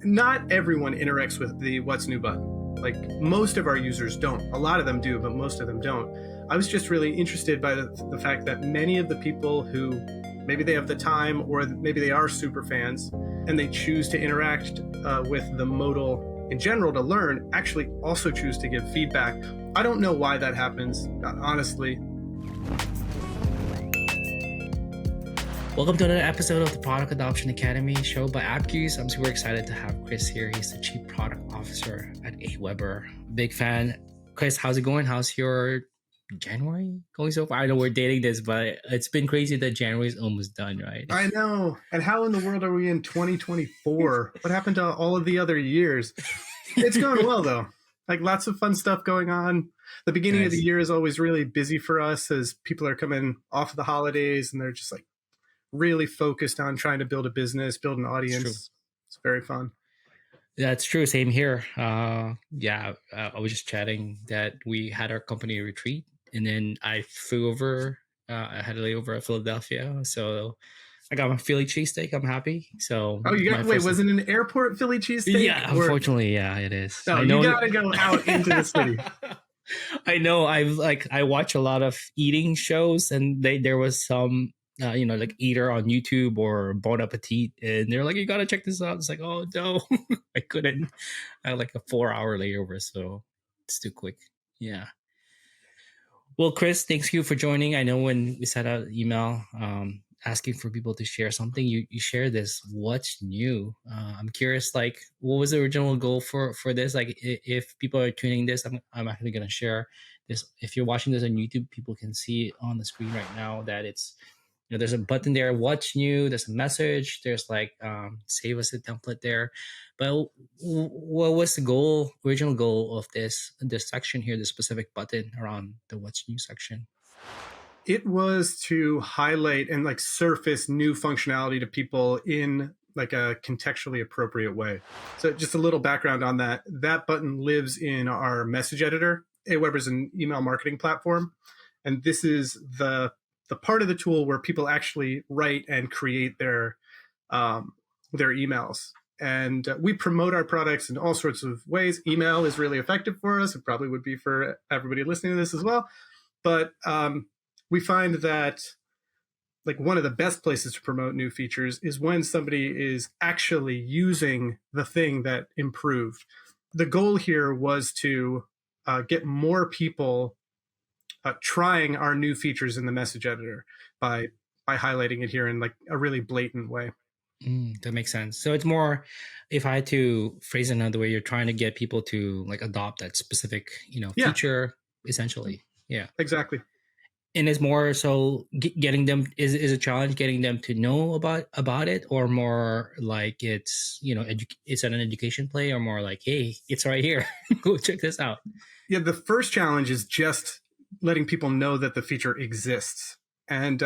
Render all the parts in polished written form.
not everyone interacts with the What's New button. Like most of our users don't. A lot of them do, but most of them don't. I was just really interested by the fact that many of the people who maybe they have the time or maybe they are super fans and they choose to interact with the modal in general to learn actually also choose to give feedback. I don't know why that happens, honestly. Welcome to another episode of the Product Adoption Academy show by AWeber. I'm super excited to have Chris here. He's the Chief Product Officer at AWeber. Big fan. Chris, how's it going? How's your January going so far? I know we're dating this, but it's been crazy that January is almost done, right? I know. And how in the world are we in 2024? What happened to all of the other years? It's going well, though. Like lots of fun stuff going on. The beginning of the year is always really busy for us as people are coming off of the holidays and they're just like really focused on trying to build a business, build an audience. It's very fun. That's true. Same here. I was just chatting that we had our company retreat and then I flew over. I had a layover at Philadelphia. So I got my Philly cheesesteak. I'm happy. So you got was it an airport Philly cheesesteak? Yeah, unfortunately, yeah, it is. No, you gotta go out into the city. I know. I watch a lot of eating shows, and there was some like Eater on YouTube or Bon Appetit, and they're like, you gotta check this out. It's like, oh no, I couldn't. I had like a 4-hour layover, so it's too quick. Yeah. Well, Chris, thanks you for joining. I know when we sent out an email asking for people to share something, you share this. What's new? I'm curious, like, what was the original goal for this? Like, if people are tuning this, I'm actually gonna share this. If you're watching this on YouTube, people can see on the screen right now that it's, there's a button there, what's new, there's a message, there's like save us a template there. But what was the original goal of this section here, the specific button around the what's new section? It was to highlight and like surface new functionality to people in like a contextually appropriate way. So just a little background on that. That button lives in our message editor. AWeber is an email marketing platform. And this is the part of the tool where people actually write and create their emails. And we promote our products in all sorts of ways. Email is really effective for us. It probably would be for everybody listening to this as well. But we find that like one of the best places to promote new features is when somebody is actually using the thing that improved. The goal here was to get more people trying our new features in the message editor by highlighting it here in like a really blatant way. That makes sense. So it's more, if I had to phrase it another way, you're trying to get people to like adopt that specific, feature, essentially. Yeah, exactly. And it's more so getting them is a challenge, getting them to know about it, or more like it's it's an education play, or more like, hey, it's right here, go check this out. Yeah, the first challenge is just letting people know that the feature exists, and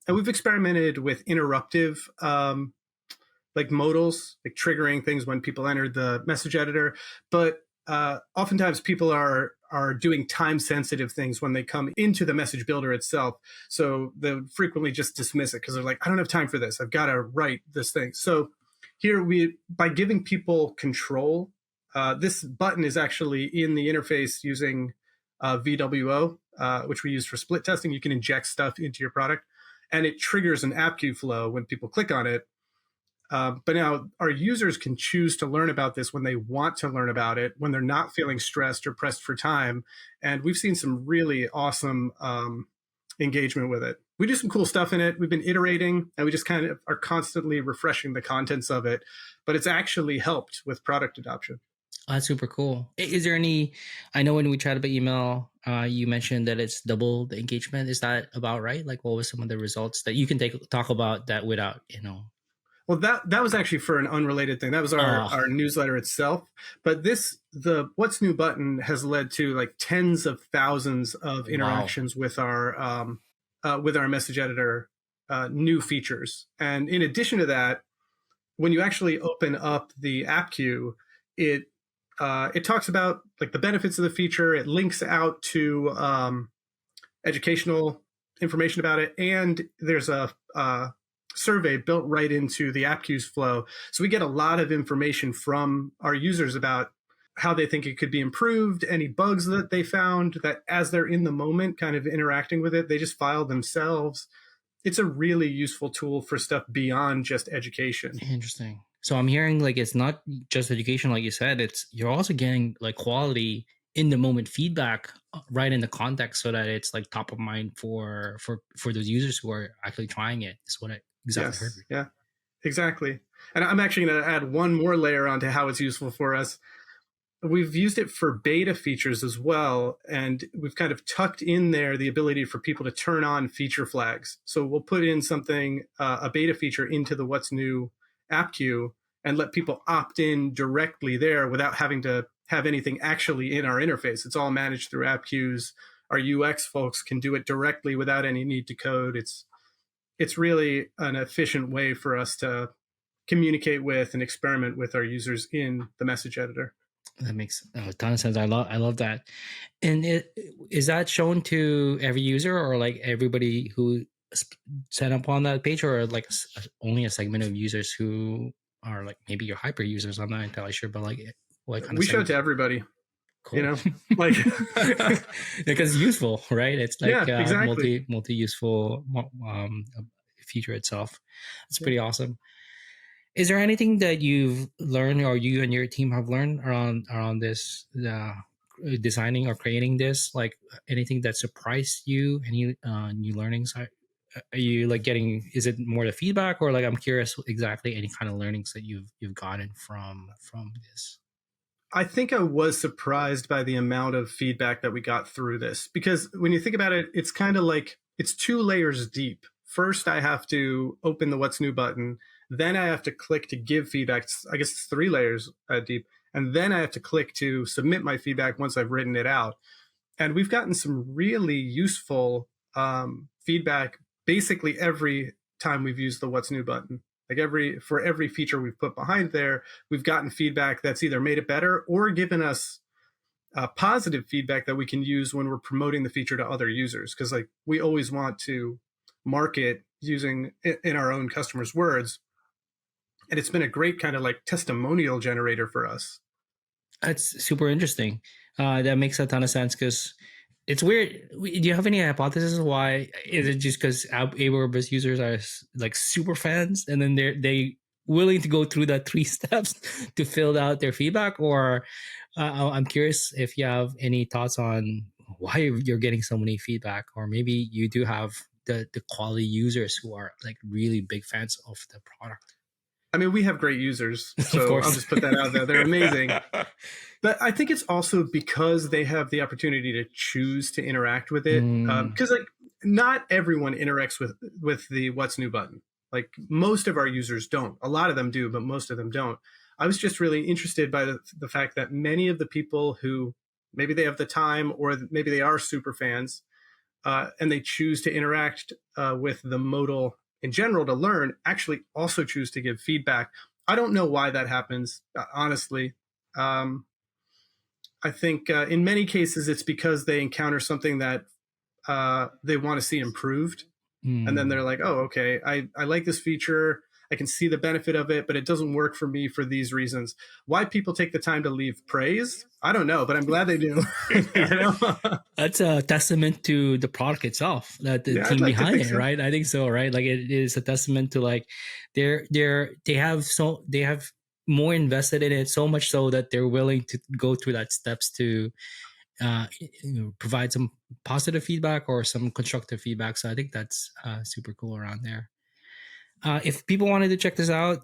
we've experimented with interruptive like modals, like triggering things when people enter the message editor, but oftentimes people are doing time-sensitive things when they come into the message builder itself. So they'll frequently just dismiss it because they're like, I don't have time for this. I've got to write this thing. So here by giving people control, this button is actually in the interface using VWO, which we use for split testing. You can inject stuff into your product, and it triggers an app queue flow when people click on it. But now our users can choose to learn about this when they want to learn about it, when they're not feeling stressed or pressed for time. And we've seen some really awesome engagement with it. We do some cool stuff in it. We've been iterating, and we just kind of are constantly refreshing the contents of it. But it's actually helped with product adoption. That's super cool. Is there any, I know when we chatted about email, you mentioned that it's double the engagement. Is that about right? Like, what was some of the results that you can talk about that without, Well, that was actually for an unrelated thing. That was our newsletter itself. But the What's New button has led to like tens of thousands of interactions with our message editor new features. And in addition to that, when you actually open up the app queue, it talks about like the benefits of the feature. It links out to educational information about it, and there's a survey built right into the app queues flow. So we get a lot of information from our users about how they think it could be improved, any bugs that they found, that as they're in the moment kind of interacting with it, they just file themselves. It's a really useful tool for stuff beyond just education. Interesting. So I'm hearing like it's not just education, like you said. It's you're also getting like quality in the moment feedback right in the context, so that it's like top of mind for those users who are actually trying it. Is what I exactly heard. Yes. Yeah, exactly. And I'm actually going to add one more layer onto how it's useful for us. We've used it for beta features as well, and we've kind of tucked in there the ability for people to turn on feature flags. So we'll put in something, a beta feature, into the What's New app queue and let people opt in directly there without having to have anything actually in our interface. It's all managed through app queues. Our UX folks can do it directly without any need to code. It's really an efficient way for us to communicate with and experiment with our users in the message editor. That makes a ton of sense. I love that. And is that shown to every user, or like everybody who set up on that page, or like only a segment of users who are like maybe your hyper users? I'm not entirely sure, but like what kind We of show it to everybody. cool. You know, like because it's useful, right? It's like yeah, exactly. multi useful feature itself. It's pretty awesome. Is there anything that you've learned, or you and your team have learned around this designing or creating this? Like anything that surprised you? Any new learnings? Are you like getting? Is it more the feedback, or like I'm curious exactly any kind of learnings that you've gotten from this? I think I was surprised by the amount of feedback that we got through this, because when you think about it, it's kind of like it's 2 layers deep. First, I have to open the What's New button. Then I have to click to give feedback. I guess it's 3 layers deep. And then I have to click to submit my feedback once I've written it out. And we've gotten some really useful feedback basically every time we've used the What's New button. Like for every feature we've put behind there, we've gotten feedback that's either made it better or given us positive feedback that we can use when we're promoting the feature to other users. Because like we always want to market using in our own customers' words. And it's been a great kind of like testimonial generator for us. That's super interesting. That makes a ton of sense because it's weird. Do you have any hypothesis why? Is it just because AWeber users are like super fans, and then they willing to go through that 3 steps to fill out their feedback? Or I'm curious if you have any thoughts on why you're getting so many feedback, or maybe you do have the quality users who are like really big fans of the product. I mean, we have great users, so I'll just put that out there. They're amazing. But I think it's also because they have the opportunity to choose to interact with it. Because like not everyone interacts with the What's New button. Like most of our users don't. A lot of them do, but most of them don't. I was just really interested by the fact that many of the people who maybe they have the time, or maybe they are super fans, and they choose to interact with the modal in general to learn, actually also choose to give feedback. I don't know why that happens, honestly. I think in many cases it's because they encounter something that they want to see improved. And then they're like, oh, okay, I like this feature. I can see the benefit of it, but it doesn't work for me for these reasons. Why people take the time to leave praise, I don't know, but I'm glad they do. You know? That's a testament to the product itself, that the team behind it, right? I think so, right? Like it is a testament to like they have more invested in it, so much so that they're willing to go through that steps to provide some positive feedback or some constructive feedback. So I think that's super cool around there. If people wanted to check this out,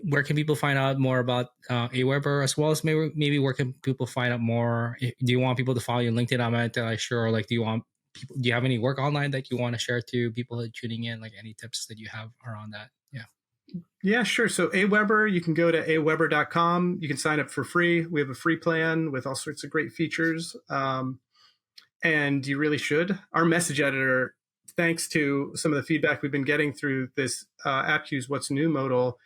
where can people find out more about AWeber, as well as maybe where can people find out more? Do you want people to follow you on LinkedIn? I'm not entirely sure. Like, do you have any work online that you want to share to people that are tuning in? Like any tips that you have around that? Yeah, sure. So AWeber, you can go to aweber.com. You can sign up for free. We have a free plan with all sorts of great features. And you really should. Our message editor, thanks to some of the feedback we've been getting through this app queues What's New modal,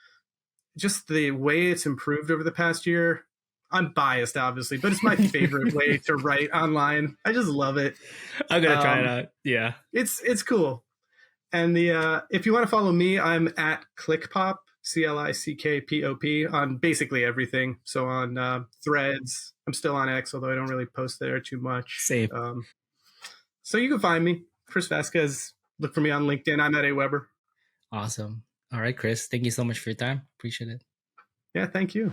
just the way it's improved over the past year. I'm biased, obviously, but it's my favorite way to write online. I just love it. I'm gonna try it out. Yeah, it's cool. And if you want to follow me, I'm at ClickPop, ClickPop, on basically everything. So on Threads, I'm still on X, although I don't really post there too much. Same. So you can find me, Chris Vasquez. Look for me on LinkedIn. I'm at AWeber. Awesome. All right, Chris. Thank you so much for your time. Appreciate it. Yeah, thank you.